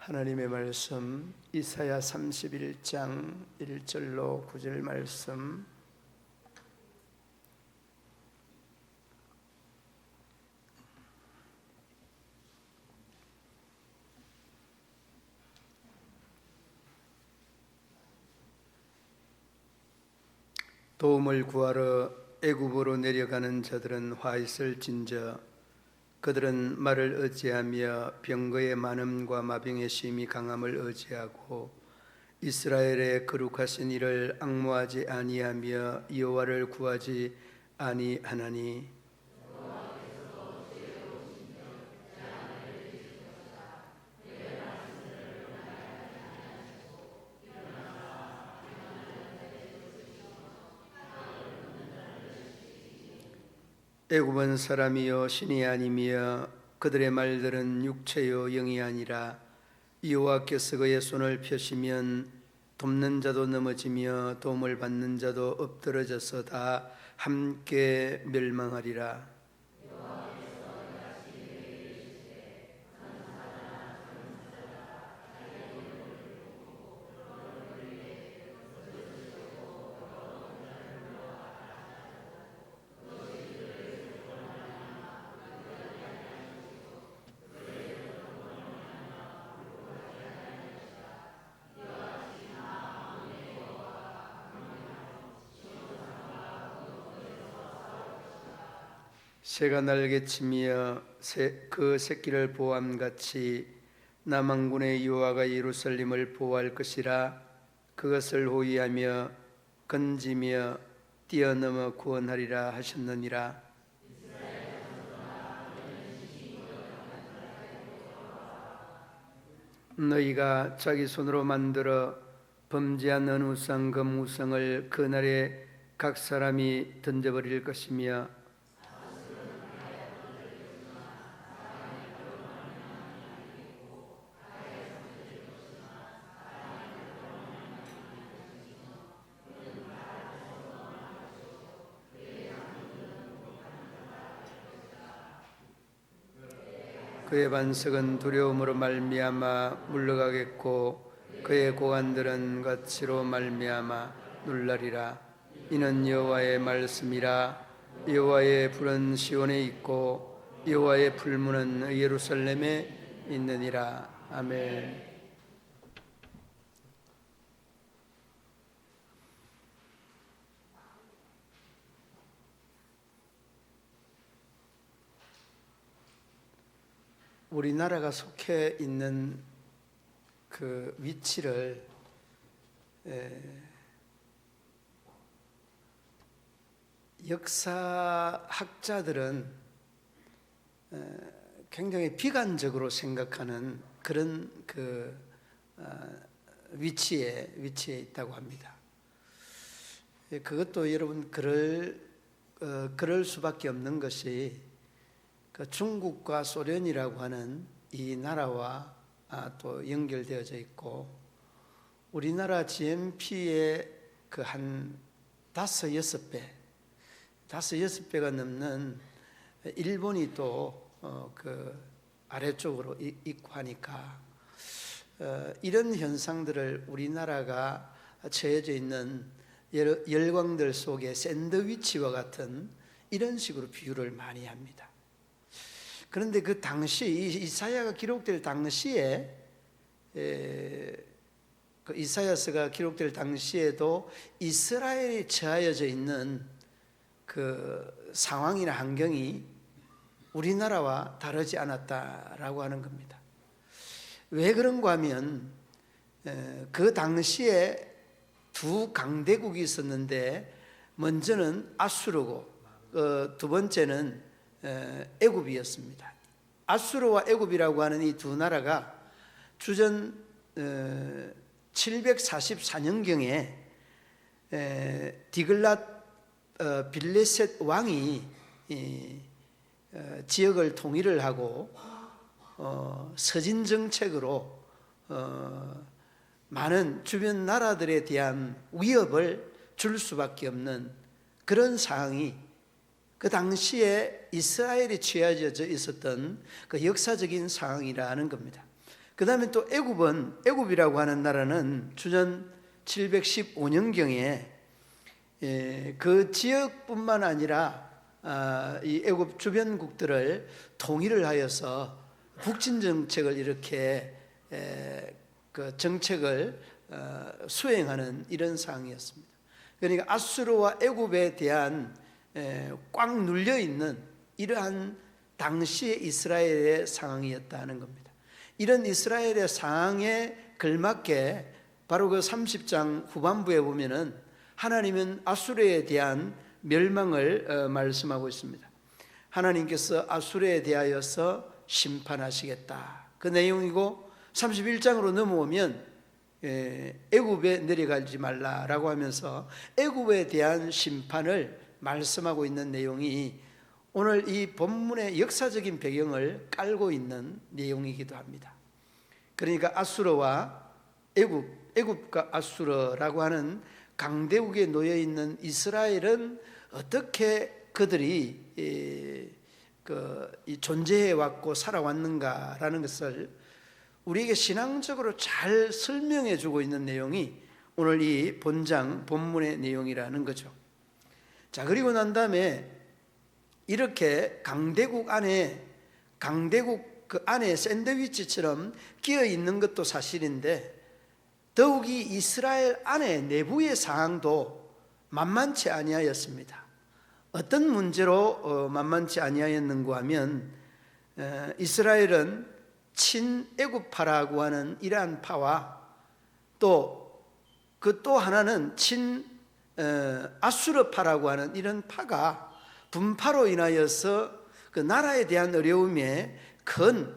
하나님의 말씀 이사야 31장 1절로 9절 말씀. 도움을 구하러 애굽으로 내려가는 자들은 화 있을진저 그들은 말을 의지하며 병거의 많음과 마병의 심히 강함을 의지하고 이스라엘의 거룩하신 이를 앙모하지 아니하며 여호와를 구하지 아니하나니 애굽은 사람이요 신이 아니며 그들의 말들은 육체요 영이 아니라 여호와께서 그의 손을 펴시면 돕는 자도 넘어지며 도움을 받는 자도 엎드러져서 다 함께 멸망하리라. 새가 날개치며 그 새끼를 보호함같이 남왕군의 여호와가 예루살렘을 보호할 것이라. 그것을 호위하며 건지며 뛰어넘어 구원하리라 하셨느니라. 너희가 자기 손으로 만들어 범죄한 어느 우상 금우상을 그날에 각 사람이 던져버릴 것이며 그의 반석은 두려움으로 말미암아 물러가겠고 그의 고관들은 가치로 말미암아 놀라리라. 이는 여호와의 말씀이라. 여호와의 불은 시온에 있고 여호와의 풀무는 예루살렘에 있느니라. 아멘. 우리나라가 속해 있는 그 위치를 역사학자들은 굉장히 비관적으로 생각하는 그런 위치에 있다고 합니다. 그것도 여러분 그럴 수밖에 없는 것이 그 중국과 소련이라고 하는 이 나라와 또 연결되어져 있고 우리나라 GNP의 그 한 5-6배가 넘는 일본이 또 그 아래쪽으로 있고 하니까 이런 현상들을 우리나라가 처해져 있는 열광들 속에 샌드위치와 같은 이런 식으로 비유를 많이 합니다. 그런데 그 당시 이사야가 기록될 당시에 그 이사야서가 기록될 당시에도 이스라엘이 처하여져 있는 그 상황이나 환경이 우리나라와 다르지 않았다라고 하는 겁니다. 왜 그런가 하면 그 당시에 두 강대국이 있었는데 먼저는 아수르고 두 번째는 애굽이었습니다. 아수르와 애굽이라고 하는 이 두 나라가 주전 744년경에 디글랏 빌레셋 왕이 지역을 통일을 하고 서진 정책으로 많은 주변 나라들에 대한 위협을 줄 수밖에 없는 그런 상황이 그 당시에 이스라엘이 취해져 있었던 그 역사적인 상황이라는 겁니다. 그 다음에 또 애굽이라고 하는 나라는 주전 715년경에 그 지역뿐만 아니라 이 애굽 주변국들을 통일을 하여서 북진 정책을 이렇게 그 정책을 수행하는 이런 상황이었습니다. 그러니까 아수르와 애굽에 대한 꽉 눌려 있는 이러한 당시의 이스라엘의 상황이었다는 겁니다. 이런 이스라엘의 상황에 걸맞게 바로 그 30장 후반부에 보면은 하나님은 아수르에 대한 멸망을 말씀하고 있습니다. 하나님께서 아수르에 대하여서 심판하시겠다, 그 내용이고, 31장으로 넘어오면 애굽에 내려가지 말라라고 하면서 애굽에 대한 심판을 말씀하고 있는 내용이 오늘 이 본문의 역사적인 배경을 깔고 있는 내용이기도 합니다. 그러니까 아수르와 애굽과 아수르라고 하는 강대국에 놓여 있는 이스라엘은 어떻게 그들이 존재해 왔고 살아왔는가라는 것을 우리에게 신앙적으로 잘 설명해 주고 있는 내용이 오늘 이 본문의 내용이라는 거죠. 자, 그리고 난 다음에 이렇게 강대국 그 안에 샌드위치처럼 끼어 있는 것도 사실인데, 더욱이 이스라엘 안에 내부의 상황도 만만치 아니하였습니다. 어떤 문제로 만만치 아니하였는가 하면, 이스라엘은 친애굽파라고 하는 이러한 파와 또 하나는 아수르파라고 하는 이런 파가 분파로 인하여서 그 나라에 대한 어려움에 큰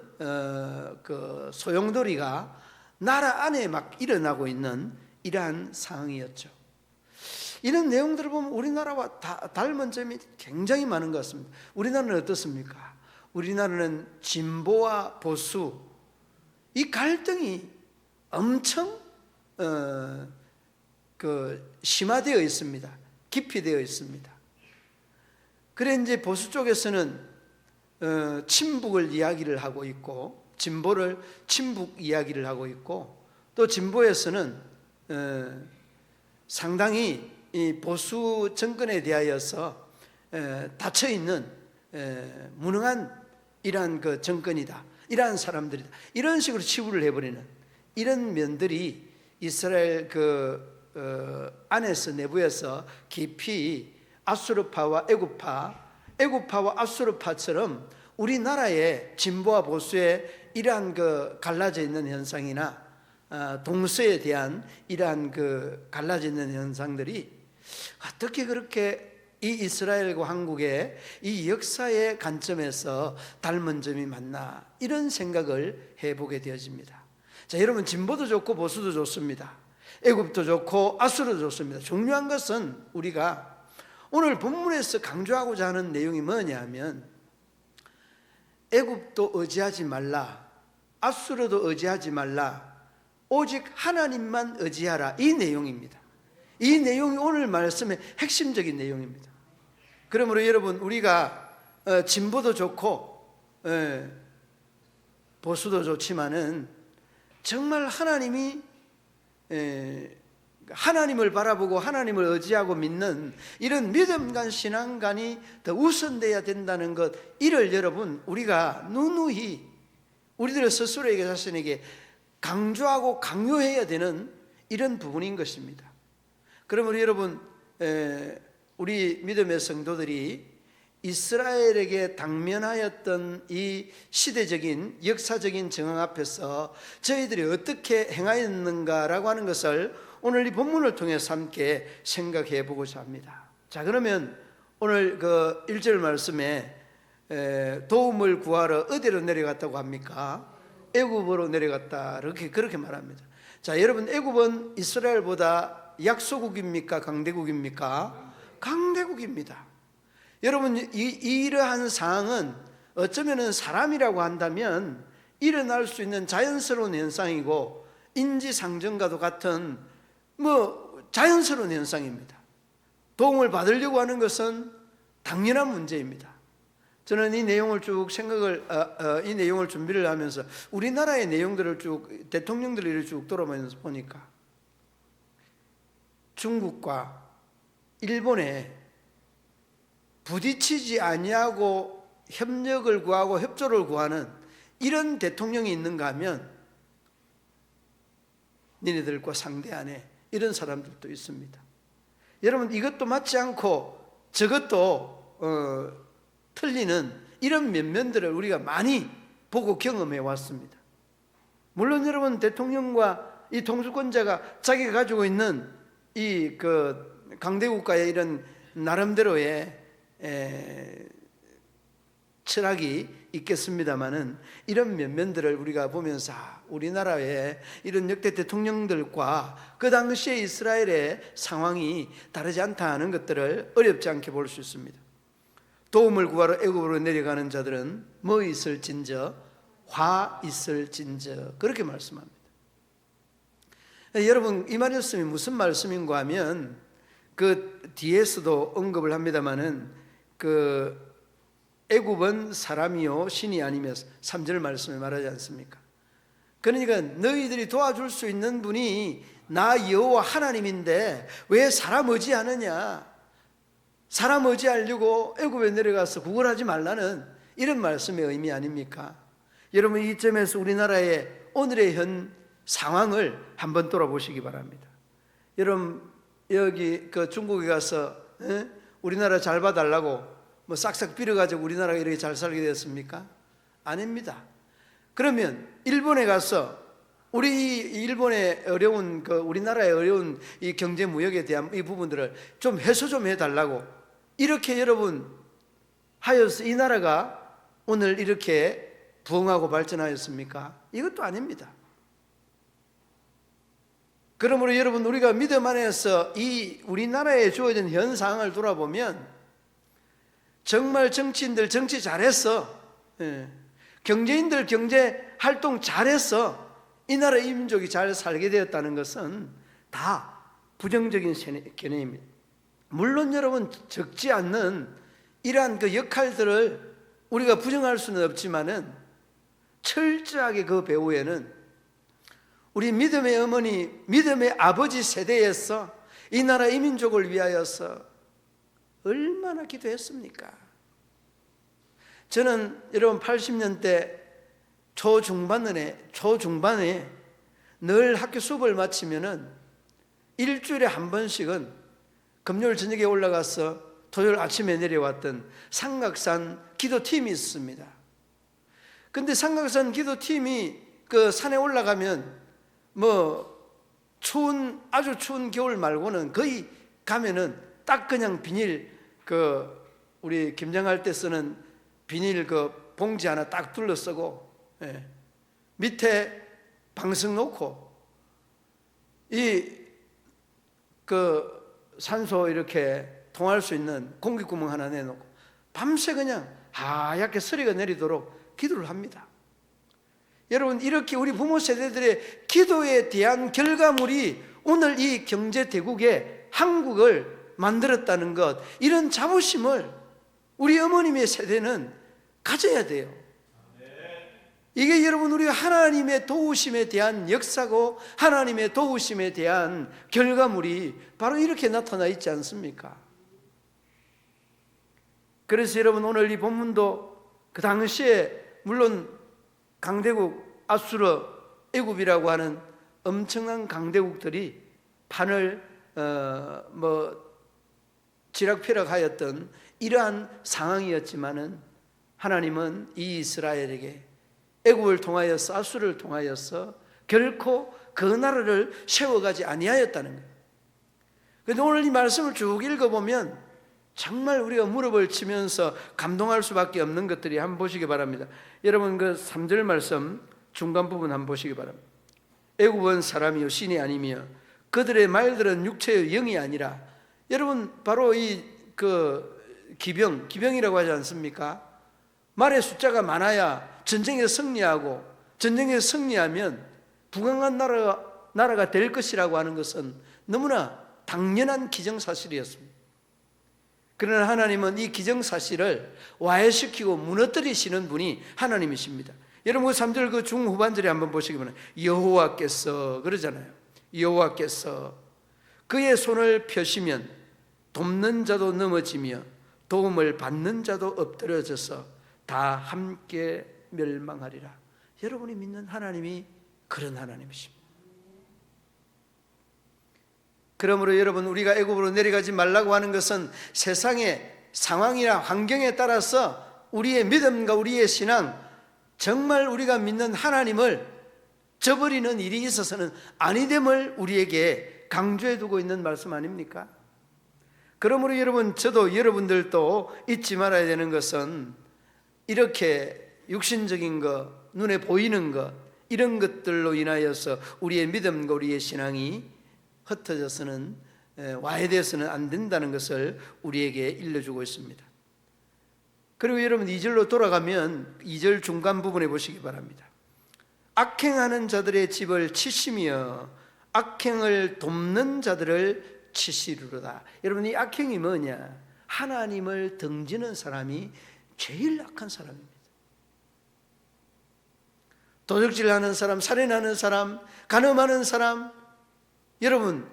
소용돌이가 나라 안에 막 일어나고 있는 이러한 상황이었죠. 이런 내용들을 보면 우리나라와 닮은 점이 굉장히 많은 것 같습니다. 우리나라는 어떻습니까? 우리나라는 진보와 보수, 이 갈등이 엄청 심화되어 있습니다. 깊이 되어 있습니다. 그래 이제 보수 쪽에서는 친북을 이야기를 하고 있고, 진보를 친북 이야기를 하고 있고, 또 진보에서는 상당히 이 보수 정권에 대하여서 닫혀 있는 무능한 이러한 그 정권이다, 이러한 사람들이다, 이런 식으로 치부를 해버리는 이런 면들이 이스라엘 안에서 내부에서 깊이 아수르파와 애굽파와 아수르파처럼 우리나라의 진보와 보수의 이러한 갈라져 있는 현상이나 동서에 대한 이러한 갈라져 있는 현상들이 어떻게 그렇게 이 이스라엘과 한국의 이 역사의 관점에서 닮은 점이 많나, 이런 생각을 해보게 되어집니다. 자, 여러분, 진보도 좋고 보수도 좋습니다. 애굽도 좋고 아수르도 좋습니다. 중요한 것은 우리가 오늘 본문에서 강조하고자 하는 내용이 뭐냐면, 애굽도 의지하지 말라, 아수르도 의지하지 말라, 오직 하나님만 의지하라, 이 내용입니다. 이 내용이 오늘 말씀의 핵심적인 내용입니다. 그러므로 여러분, 우리가 진보도 좋고 보수도 좋지만은 정말 하나님을 바라보고 하나님을 의지하고 믿는 이런 믿음간 신앙관이 더 우선돼야 된다는 것, 이를 여러분 우리가 누누이 우리들 스스로에게 자신에게 강조하고 강요해야 되는 이런 부분인 것입니다. 그러므로 여러분, 우리 믿음의 성도들이 이스라엘에게 당면하였던 이 시대적인 역사적인 정황 앞에서 저희들이 어떻게 행하였는가라고 하는 것을 오늘 이 본문을 통해서 함께 생각해 보고자 합니다. 자, 그러면 오늘 1절 말씀에 도움을 구하러 어디로 내려갔다고 합니까? 애굽으로 내려갔다, 그렇게 말합니다. 자, 여러분, 애굽은 이스라엘보다 약소국입니까? 강대국입니까? 강대국입니다. 여러분, 이러한 상황은 어쩌면 사람이라고 한다면 일어날 수 있는 자연스러운 현상이고, 인지상정과도 같은 자연스러운 현상입니다. 도움을 받으려고 하는 것은 당연한 문제입니다. 저는 이 내용을 쭉 이 내용을 준비를 하면서 우리나라의 내용들을 쭉, 대통령들을 쭉 돌아보면서 보니까 중국과 일본에 부딪히지 아니하고 협력을 구하고 협조를 구하는 이런 대통령이 있는가 하면 니네들과 상대하네, 이런 사람들도 있습니다. 여러분, 이것도 맞지 않고 저것도 틀리는 이런 면면들을 우리가 많이 보고 경험해 왔습니다. 물론 여러분, 대통령과 이 통수권자가 자기가 가지고 있는 이 강대국가의 이런 나름대로의 철학이 있겠습니다마는 이런 면면들을 우리가 보면서 우리나라의 이런 역대 대통령들과 그 당시에 이스라엘의 상황이 다르지 않다 하는 것들을 어렵지 않게 볼 수 있습니다. 도움을 구하러 애굽으로 내려가는 자들은 뭐 있을진저 화 있을진저, 그렇게 말씀합니다. 여러분, 이 말씀이 무슨 말씀인가 하면 그 뒤에서도 언급을 합니다마는 애굽은 사람이요 신이 아니며 3절 말씀에 말하지 않습니까? 그러니까 너희들이 도와줄 수 있는 분이 나 여호와 하나님인데 왜 사람 의지하느냐, 사람 의지하려고 애굽에 내려가서 구걸하지 말라는 이런 말씀의 의미 아닙니까? 여러분, 이 점에서 우리나라의 오늘의 현 상황을 한번 돌아보시기 바랍니다. 여러분, 여기 중국에 가서 우리나라 잘 봐달라고 뭐 싹싹 빌어가지고 우리나라가 이렇게 잘 살게 되었습니까? 아닙니다. 그러면 일본에 가서 우리 일본의 어려운 우리나라의 어려운 이 경제 무역에 대한 이 부분들을 좀 해소 좀 해달라고 이렇게 여러분 하여서 이 나라가 오늘 이렇게 부흥하고 발전하였습니까? 이것도 아닙니다. 그러므로 여러분, 우리가 믿음 안에서 이 우리나라에 주어진 현 상황을 돌아보면 정말 정치인들 정치 잘했어, 경제인들 경제 활동 잘했어, 이 나라 이 민족이 잘 살게 되었다는 것은 다 부정적인 견해입니다. 물론 여러분, 적지 않는 이러한 역할들을 우리가 부정할 수는 없지만은 철저하게 그 배후에는 우리 믿음의 어머니, 믿음의 아버지 세대에서 이 나라 이 민족을 위하여서 얼마나 기도했습니까? 저는 여러분 80년대 초중반에 늘 학교 수업을 마치면은 일주일에 한 번씩은 금요일 저녁에 올라가서 토요일 아침에 내려왔던 삼각산 기도팀이 있습니다. 근데 삼각산 기도팀이 그 산에 올라가면 아주 추운 겨울 말고는 거의 가면은 딱 그냥 비닐 우리 김장할 때 쓰는 비닐 봉지 하나 딱 둘러쓰고, 밑에 방석 놓고 산소 이렇게 통할 수 있는 공기구멍 하나 내놓고 밤새 그냥 하얗게 서리가 내리도록 기도를 합니다. 여러분, 이렇게 우리 부모 세대들의 기도에 대한 결과물이 오늘 이 경제대국의 한국을 만들었다는 것, 이런 자부심을 우리 어머님의 세대는 가져야 돼요. 이게 여러분, 우리가 하나님의 도우심에 대한 역사고 하나님의 도우심에 대한 결과물이 바로 이렇게 나타나 있지 않습니까? 그래서 여러분, 오늘 이 본문도 그 당시에 물론 강대국 아수르, 애굽이라고 하는 엄청난 강대국들이 판을 지락펴락하였던 이러한 상황이었지만은 하나님은 이 이스라엘에게 애굽을 통하여서 아수르를 통하여서 결코 그 나라를 세워가지 아니하였다는 거예요. 그런데 오늘 이 말씀을 쭉 읽어보면 정말 우리가 무릎을 치면서 감동할 수밖에 없는 것들이 한번 보시기 바랍니다. 여러분, 그 3절 말씀 중간 부분 한번 보시기 바랍니다. 애굽은 사람이요 신이 아니며 그들의 말들은 육체의 영이 아니라. 여러분, 바로 기병이라고 하지 않습니까? 말의 숫자가 많아야 전쟁에 승리하고, 전쟁에 승리하면 부강한 나라가 될 것이라고 하는 것은 너무나 당연한 기정사실이었습니다. 그러나 하나님은 이 기정사실을 와해시키고 무너뜨리시는 분이 하나님이십니다. 여러분 3절 그 중후반절에 한번 보시기 바랍니다. 여호와께서 그러잖아요. 여호와께서 그의 손을 펴시면 돕는 자도 넘어지며 도움을 받는 자도 엎드려져서 다 함께 멸망하리라. 여러분이 믿는 하나님이 그런 하나님이십니다. 그러므로 여러분, 우리가 애굽으로 내려가지 말라고 하는 것은 세상의 상황이나 환경에 따라서 우리의 믿음과 우리의 신앙, 정말 우리가 믿는 하나님을 저버리는 일이 있어서는 아니됨을 우리에게 강조해 두고 있는 말씀 아닙니까? 그러므로 여러분, 저도 여러분들도 잊지 말아야 되는 것은 이렇게 육신적인 것, 눈에 보이는 것, 이런 것들로 인하여서 우리의 믿음과 우리의 신앙이 흩어져서는 와해되어서는 안 된다는 것을 우리에게 일러주고 있습니다. 그리고 여러분 2절로 돌아가면 2절 중간 부분에 보시기 바랍니다. 악행하는 자들의 집을 치시며 악행을 돕는 자들을 치시리로다. 여러분, 이 악행이 뭐냐? 하나님을 등지는 사람이 제일 악한 사람입니다. 도적질하는 사람, 살인하는 사람, 간음하는 사람, 여러분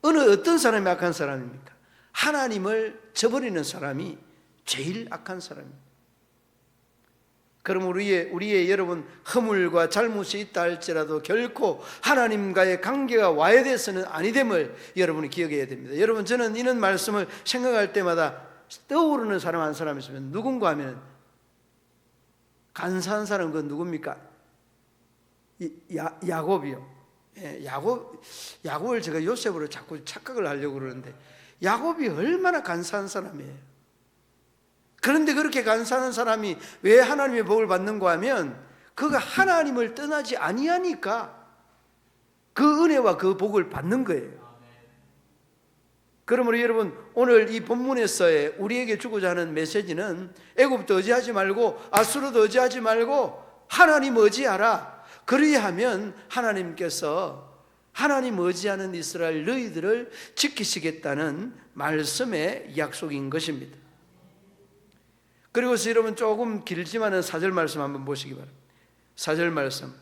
어떤 사람이 악한 사람입니까? 하나님을 저버리는 사람이 제일 악한 사람입니다. 그럼 우리의 여러분 허물과 잘못이 있다 할지라도 결코 하나님과의 관계가 와해돼서는 아니됨을 여러분이 기억해야 됩니다. 여러분, 저는 이런 말씀을 생각할 때마다 떠오르는 사람 한 사람 있으면 누군가 하면 간사한 사람은 그건 누굽니까? 야곱이요. 야곱을 제가 요셉으로 자꾸 착각을 하려고 그러는데 야곱이 얼마나 간사한 사람이에요. 그런데 그렇게 간사한 사람이 왜 하나님의 복을 받는가 하면 그가 하나님을 떠나지 아니하니까 그 은혜와 그 복을 받는 거예요. 그러므로 여러분, 오늘 이 본문에서의 우리에게 주고자 하는 메시지는 애굽도 의지하지 말고 아수르도 의지하지 말고 하나님 의지하라. 그리하면 하나님께서 하나님 의지하는 이스라엘 너희들을 지키시겠다는 말씀의 약속인 것입니다. 그리고서 여러분 조금 길지만은 4절 말씀 한번 보시기 바랍니다. 4절 말씀,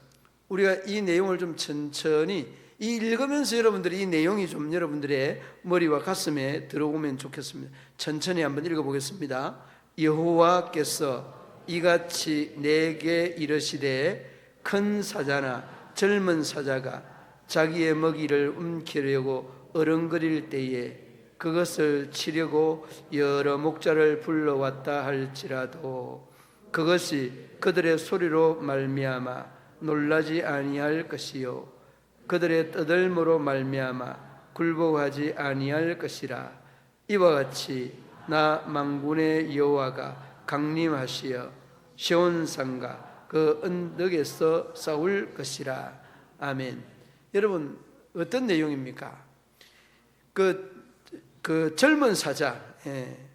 우리가 이 내용을 좀 천천히 읽으면서 여러분들이 이 내용이 좀 여러분들의 머리와 가슴에 들어오면 좋겠습니다. 천천히 한번 읽어보겠습니다. 여호와께서 이같이 내게 이르시되 큰 사자나 젊은 사자가 자기의 먹이를 움키려고 어른거릴 때에 그것을 치려고 여러 목자를 불러왔다 할지라도 그것이 그들의 소리로 말미암아 놀라지 아니할 것이요 그들의 떠들므로 말미암아 굴복하지 아니할 것이라. 이와 같이 나 만군의 여호와가 강림하시어 시온산과 그 언덕에서 싸울 것이라. 아멘. 여러분, 어떤 내용입니까? 그 젊은 사자,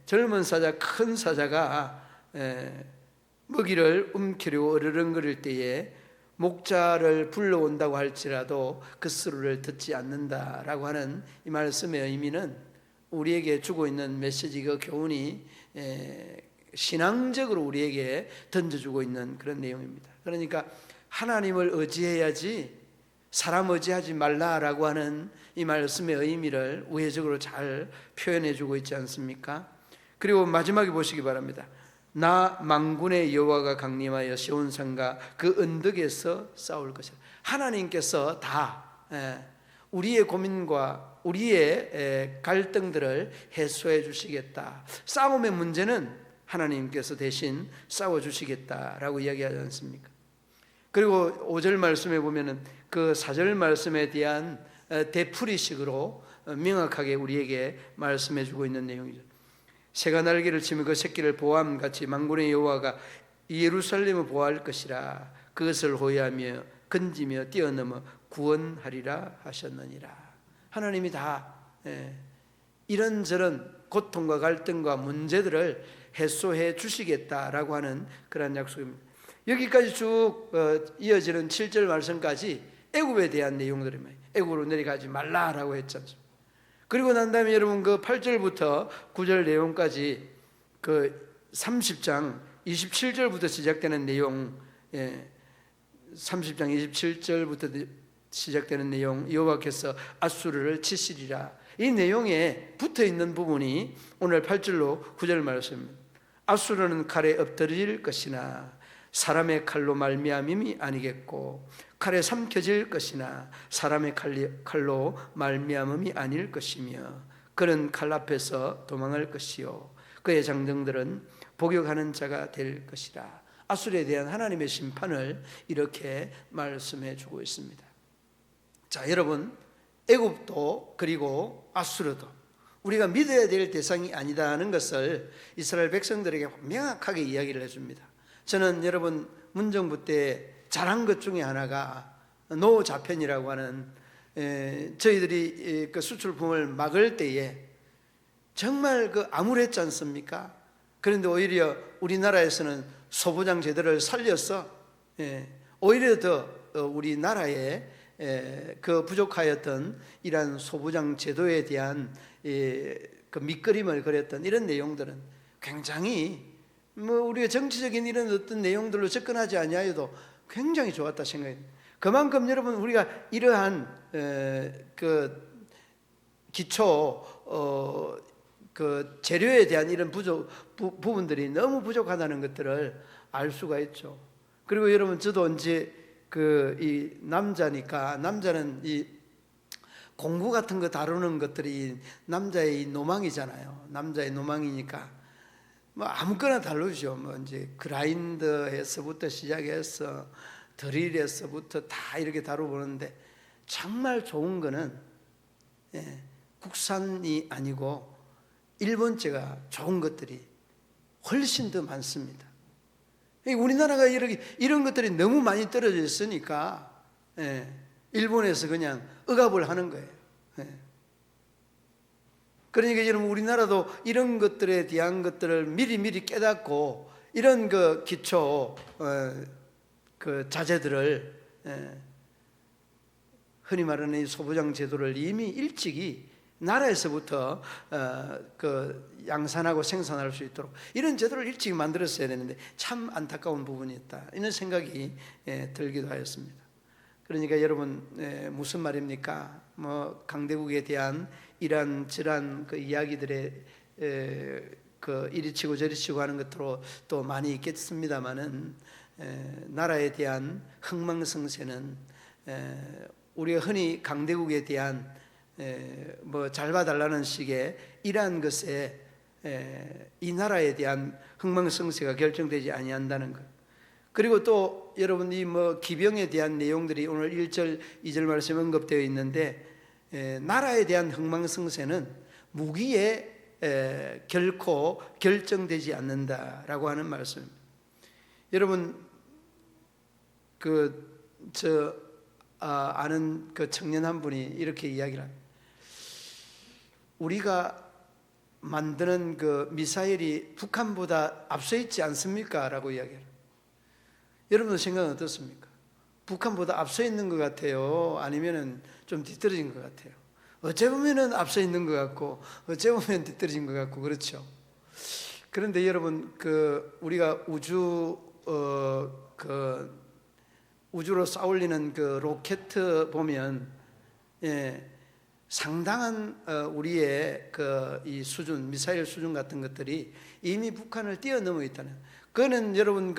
젊은 사자, 큰 사자가 먹이를 움키려고 어르렁거릴 때에 목자를 불러온다고 할지라도 그 소리를 듣지 않는다라고 하는 이 말씀의 의미는 우리에게 주고 있는 메시지, 그 교훈이 신앙적으로 우리에게 던져주고 있는 그런 내용입니다. 그러니까 하나님을 의지해야지 사람 의지하지 말라라고 하는 이 말씀의 의미를 우회적으로 잘 표현해 주고 있지 않습니까? 그리고 마지막에 보시기 바랍니다. 나 만군의 여호와가 강림하여 시온산과 그 언덕에서 싸울 것이다. 하나님께서 다 우리의 고민과 우리의 갈등들을 해소해 주시겠다. 싸움의 문제는 하나님께서 대신 싸워주시겠다라고 이야기하지 않습니까? 그리고 5절 말씀에 보면은 그 4절 말씀에 대한 되풀이식으로 명확하게 우리에게 말씀해 주고 있는 내용이죠. 새가 날개를 치며 그 새끼를 보호함같이 만군의 여호와가 예루살렘을 보호할 것이라. 그것을 호위하며 건지며 뛰어넘어 구원하리라 하셨느니라. 하나님이 다 이런저런 고통과 갈등과 문제들을 해소해 주시겠다라고 하는 그런 약속입니다. 여기까지 쭉 이어지는 7절 말씀까지 애굽에 대한 내용들입니다. 애굽으로 내려가지 말라라고 했지 않습니까? 그리고 난 다음에 여러분 그 8절부터 9절 내용까지 그 30장 27절부터 시작되는 내용, 30장 27절부터 시작되는 내용, 여호와께서 앗수르를 치시리라. 이 내용에 붙어 있는 부분이 오늘 8절로 9절 말씀입니다. 앗수르는 칼에 엎드릴 것이나 사람의 칼로 말미암음이 아니겠고, 칼에 삼켜질 것이나 사람의 칼로 말미암음이 아닐 것이며, 그는 칼 앞에서 도망할 것이요 그의 장정들은 복역하는 자가 될 것이라. 앗수르에 대한 하나님의 심판을 이렇게 말씀해 주고 있습니다. 자, 여러분, 애굽도 그리고 앗수르도 우리가 믿어야 될 대상이 아니다는 것을 이스라엘 백성들에게 명확하게 이야기를 해줍니다. 저는 여러분 문정부 때 잘한 것 중에 하나가 노자편이라고 하는, 저희들이 그 수출품을 막을 때에 정말 그 암울했지 않습니까? 그런데 오히려 우리나라에서는 소부장 제도를 살려서 오히려 더 우리나라에 그 부족하였던 이러한 소부장 제도에 대한 그 밑그림을 그렸던 이런 내용들은 굉장히 우리가 정치적인 이런 어떤 내용들로 접근하지 아니하여도 굉장히 좋았다 생각합니다. 그만큼 여러분 우리가 이러한 그 기초 그 재료에 대한 이런 부분들이 너무 부족하다는 것들을 알 수가 있죠. 그리고 여러분 저도 이제 이 남자는 이 공구 같은 거 다루는 것들이 남자의 노망이잖아요. 남자의 노망이니까 뭐 아무거나 다루죠. 뭐 이제 그라인더에서부터 시작해서 드릴에서부터 다 이렇게 다뤄보는데, 정말 좋은 거는 국산이 아니고 일본제가 좋은 것들이 훨씬 더 많습니다. 우리나라가 이런 것들이 너무 많이 떨어져 있으니까 일본에서 그냥 억압을 하는 거예요. 그러니까 여러분 우리나라도 이런 것들에 대한 것들을 미리 깨닫고 이런 그 기초 그 자재들을 흔히 말하는 이 소부장 제도를 이미 일찍이 나라에서부터 그 양산하고 생산할 수 있도록 이런 제도를 일찍 만들었어야 되는데 참 안타까운 부분이었다, 이런 생각이 들기도 하였습니다. 그러니까 여러분 무슨 말입니까? 뭐 강대국에 대한 이러한 그 이야기들의 그 이리치고 저리치고 하는 것으로 또 많이 있겠습니다만은, 나라에 대한 흥망성쇠는 우리가 흔히 강대국에 대한 뭐 잘 봐달라는 식의 이러한 것에 이 나라에 대한 흥망성쇠가 결정되지 아니한다는 것. 그리고 또 여러분 이 뭐 기병에 대한 내용들이 오늘 1절 2절 말씀에 언급되어 있는데, 나라에 대한 흥망성쇠는 무기에 결코 결정되지 않는다라고 하는 말씀입니다. 여러분 아는 그 청년 한 분이 이렇게 이야기를 합니다. 우리가 만드는 그 미사일이 북한보다 앞서 있지 않습니까? 라고 이야기해요. 여러분들 생각은 어떻습니까? 북한보다 앞서 있는 것 같아요? 아니면은 좀 뒤떨어진 것 같아요? 어째 보면은 앞서 있는 것 같고, 어째 보면 뒤떨어진 것 같고, 그렇죠? 그런데 여러분, 우리가 우주로 쏘아올리는 그 로켓 보면, 상당한 우리의 이 수준, 미사일 수준 같은 것들이 이미 북한을 뛰어넘어 있다는. 그거는 여러분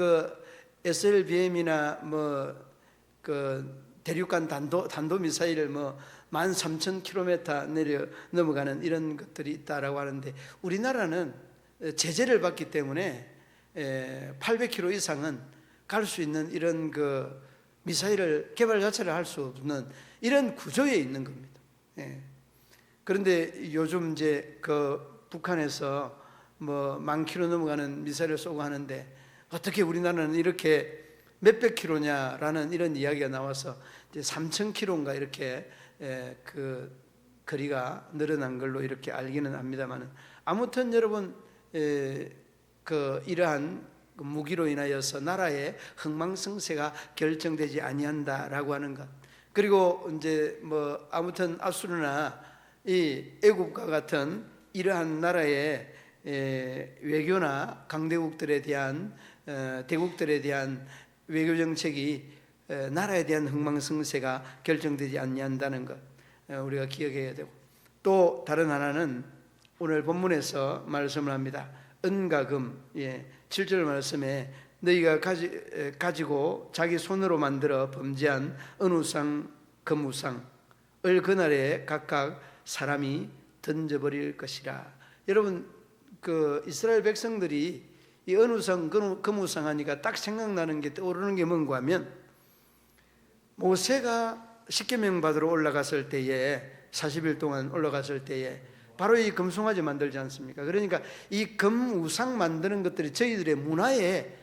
SLBM이나 대륙간 단도 미사일을 13,000km 넘어가는 이런 것들이 있다라고 하는데, 우리나라는 제재를 받기 때문에 800km 이상은 갈 수 있는 이런 미사일을 개발 자체를 할 수 없는 이런 구조에 있는 겁니다. 그런데 요즘 이제 북한에서 10,000km 넘어가는 미사일을 쏘고 하는데, 어떻게 우리나라는 이렇게 몇백 킬로냐라는 이런 이야기가 나와서 이제 3,000km인가 이렇게 그 거리가 늘어난 걸로 이렇게 알기는 합니다만은, 아무튼 여러분 이러한 무기로 인하여서 나라의 흥망성쇠가 결정되지 아니한다라고 하는 것. 그리고 이제 아무튼 앗수르나 이 애국과 같은 이러한 나라의 외교나 강대국들에 대한 대국들에 대한 외교 정책이 나라에 대한 흥망성쇠가 결정되지 않는다는 것 우리가 기억해야 되고, 또 다른 하나는 오늘 본문에서 말씀을 합니다. 은과 금, 7절 말씀에 너희가 가지고 자기 손으로 만들어 범죄한 은우상, 금우상을 그날에 각각 사람이 던져버릴 것이라. 여러분, 그 이스라엘 백성들이 이 은우상, 금우상 하니까 딱 생각나는 게, 떠오르는 게 뭔가 하면, 모세가 십계명 받으러 올라갔을 때에 40일 동안 올라갔을 때에 바로 이 금송아지 만들지 않습니까? 그러니까 이 금우상 만드는 것들이 저희들의 문화의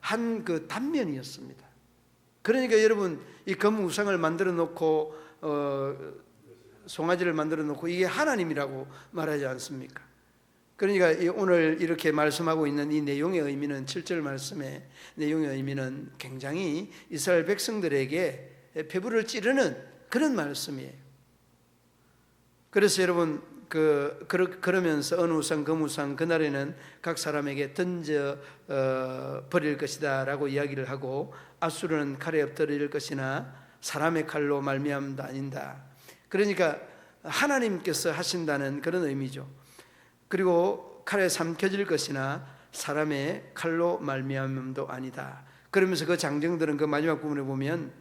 한 그 단면이었습니다. 그러니까 여러분, 이 금우상을 만들어 놓고 송아지를 만들어 놓고 이게 하나님이라고 말하지 않습니까? 그러니까 오늘 이렇게 말씀하고 있는 이 내용의 의미는, 7절 말씀의 내용의 의미는 굉장히 이스라엘 백성들에게 배부를 찌르는 그런 말씀이에요. 그래서 여러분, 그러면서 은우상, 금우상 그날에는 각 사람에게 던져 버릴 것이다 라고 이야기를 하고, 아수르는 칼에 엎드릴 것이나 사람의 칼로 말미암도 아닌다. 그러니까 하나님께서 하신다는 그런 의미죠. 그리고 칼에 삼켜질 것이나 사람의 칼로 말미암도 아니다. 그러면서 그 장정들은 그 마지막 부분에 보면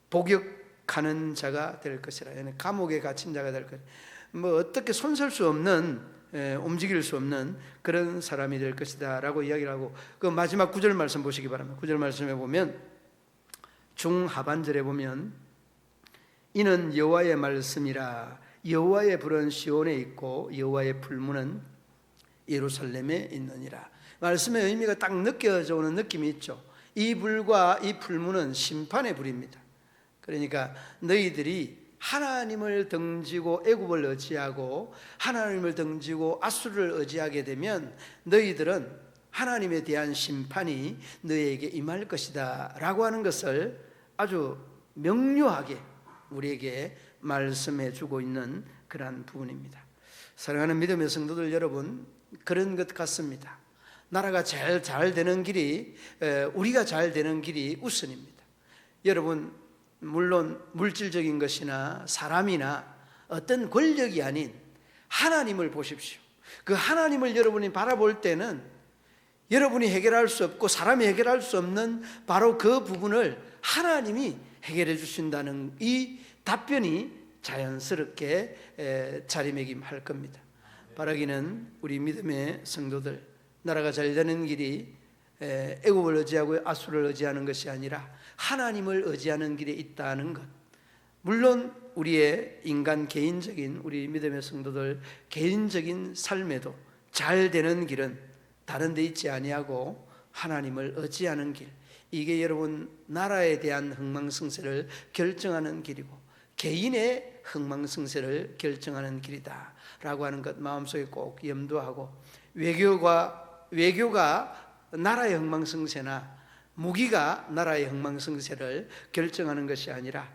복역하는 자가 될 것이라, 감옥에 갇힌 자가 될 것이라, 뭐 어떻게 손설 수 없는, 움직일 수 없는 그런 사람이 될 것이다 라고 이야기를 하고, 그 마지막 9절 말씀 보시기 바랍니다. 9절 말씀에 보면, 중하반절에 보면, 이는 여호와의 말씀이라. 여호와의 불은 시온에 있고 여호와의 불문은 예루살렘에 있느니라. 말씀의 의미가 딱 느껴져 오는 느낌이 있죠. 이 불과 이 불문은 심판의 불입니다. 그러니까 너희들이 하나님을 등지고 애굽을 의지하고 하나님을 등지고 아수르를 의지하게 되면 너희들은 하나님에 대한 심판이 너희에게 임할 것이다 라고 하는 것을 아주 명료하게 우리에게 말씀해 주고 있는 그러한 부분입니다. 사랑하는 믿음의 성도들 여러분, 그런 것 같습니다. 나라가 제일 잘 되는 길이, 우리가 잘 되는 길이 우선입니다. 여러분, 물론 물질적인 것이나 사람이나 어떤 권력이 아닌 하나님을 보십시오. 그 하나님을 여러분이 바라볼 때는 여러분이 해결할 수 없고 사람이 해결할 수 없는 바로 그 부분을 하나님이 해결해 주신다는 이 답변이 자연스럽게 자리매김할 겁니다. 바라기는 우리 믿음의 성도들, 나라가 잘 되는 길이 애굽을 의지하고 아수르를 의지하는 것이 아니라 하나님을 의지하는 길에 있다는 것. 물론 우리의 인간 개인적인, 우리 믿음의 성도들 개인적인 삶에도 잘 되는 길은 다른 데 있지 아니하고 하나님을 의지하는 길, 이게 여러분 나라에 대한 흥망성쇠를 결정하는 길이고 개인의 흥망성쇠를 결정하는 길이다 라고 하는 것 마음속에 꼭 염두하고, 외교가 나라의 흥망성쇠나 무기가 나라의 흥망성쇠를 결정하는 것이 아니라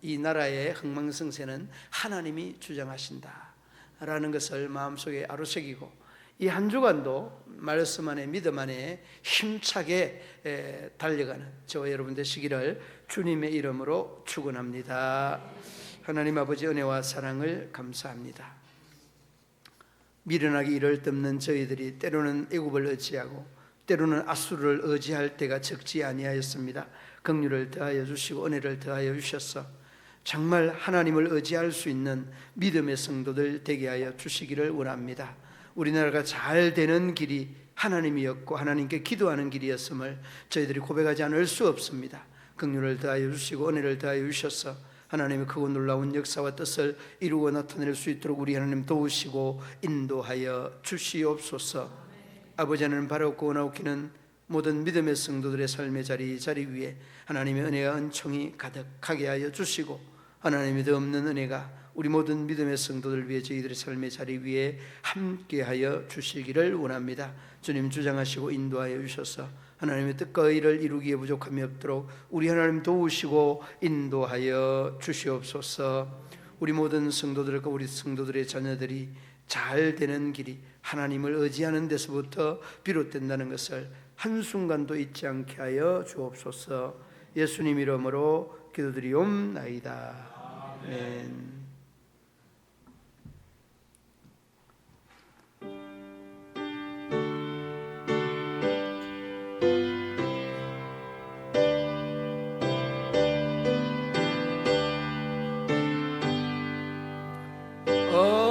이 나라의 흥망성쇠는 하나님이 주장하신다 라는 것을 마음속에 아로새기고, 이 한 주간도 말씀 안에 믿음 안에 힘차게 달려가는 저와 여러분 되시기를 주님의 이름으로 축원합니다. 하나님 아버지 은혜와 사랑을 감사합니다. 미련하기 이를 덮는 저희들이 때로는 애굽을 의지하고 때로는 아수르를 의지할 때가 적지 아니하였습니다. 긍휼을 더하여 주시고 은혜를 더하여 주셔서 정말 하나님을 의지할 수 있는 믿음의 성도들 되게 하여 주시기를 원합니다. 우리나라가 잘 되는 길이 하나님이었고 하나님께 기도하는 길이었음을 저희들이 고백하지 않을 수 없습니다. 긍휼을 더하여 주시고 은혜를 더하여 주셔서 하나님의 크고 놀라운 역사와 뜻을 이루어 나타낼 수 있도록 우리 하나님 도우시고 인도하여 주시옵소서. 아버지 하나님, 바라옵고 원하옵기는 모든 믿음의 성도들의 삶의 자리 위에 하나님의 은혜와 은총이 가득하게 하여 주시고, 하나님의 더 없는 은혜가 우리 모든 믿음의 성도들 위해 저희들의 삶의 자리 위에 함께하여 주시기를 원합니다. 주님 주장하시고 인도하여 주셔서 하나님의 뜻과 의를 이루기에 부족함이 없도록 우리 하나님 도우시고 인도하여 주시옵소서. 우리 모든 성도들과 우리 성도들의 자녀들이 잘 되는 길이 하나님을 의지하는 데서부터 비롯된다는 것을 한순간도 잊지 않게 하여 주옵소서. 예수님 이름으로 기도드리옵나이다. 아멘.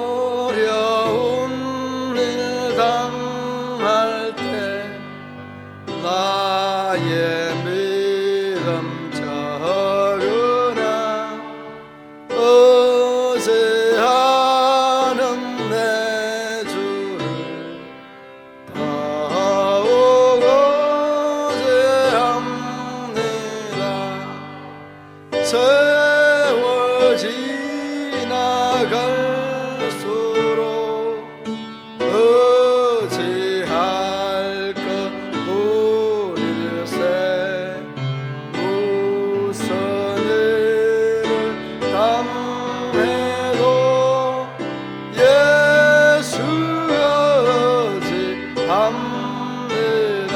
어려운 일 당할 때 나의 믿음 적으나 의지하는 내 주를 더욱 의지합니다. 세월 지나갈수록 의지할 것 뿐일세. 무슨 일을 당해도 예수 의지합니다.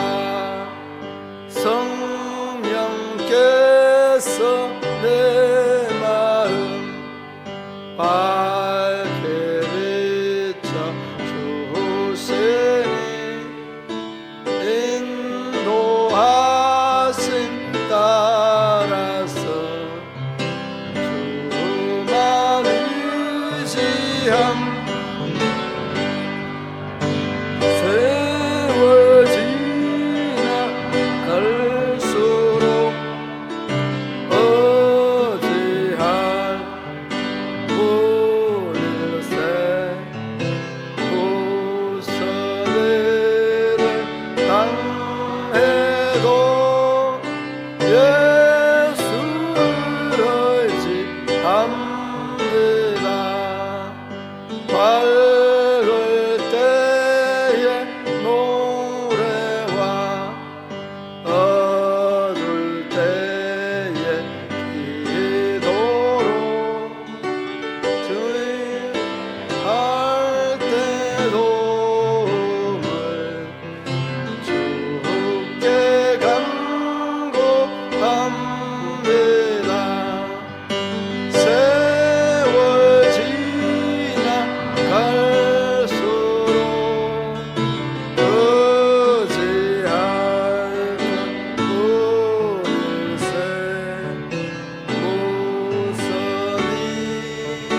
성령께서 내 마음 밝게 비춰 주시니 인도하심 따라서 주만 의지함. 세월 지나갈수록 의지할 뿐일세. 무슨 일을 당해도 예수 의지합니다. 밝을 때의 노래와 어두울 때의 기도로 주의할 때 도움을 주께 간구합니다. 세월 지나갈수록 의지할 것 뿐일세. 무슨 일을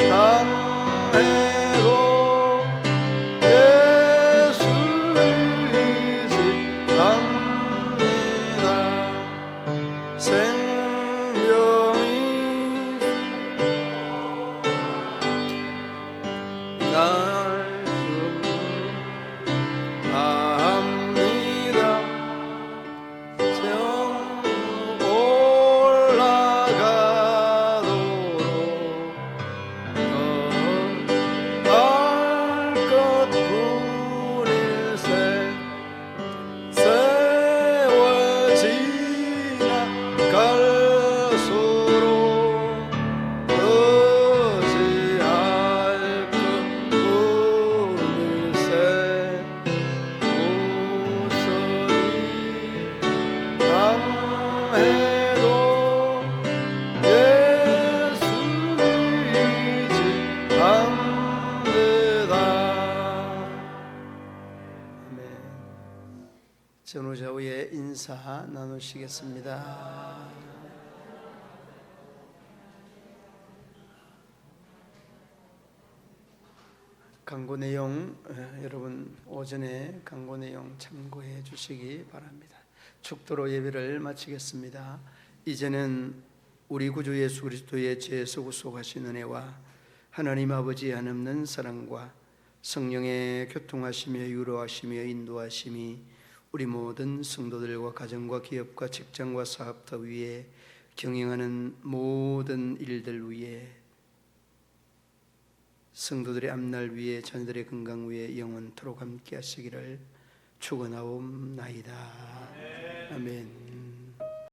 당해도 예수 의지합니다. 생명이 날 합니다. 정 올라가도록 할 것 뿐일세. 세월 지나갈수록 의지할 것 뿐일세. 무슨 일 당해도 예수 의지합니다. 아멘. 전후좌우의 인사 나누시겠습니다. 강고 내용 여러분 오전에 강고 내용 참고해 주시기 바랍니다. 축도로 예배를 마치겠습니다. 이제는 우리 구주 예수 그리스도의 죄에서 구속하신 은혜와 하나님 아버지의 한없는 사랑과 성령의 교통하시며 유로하시며 인도하심이 우리 모든 성도들과 가정과 기업과 직장과 사업터 위에 경영하는 모든 일들 위에 성도들의 앞날 위에 자녀들의 건강 위에 영원토록 함께 하시기를 축원하옵나이다. 아멘.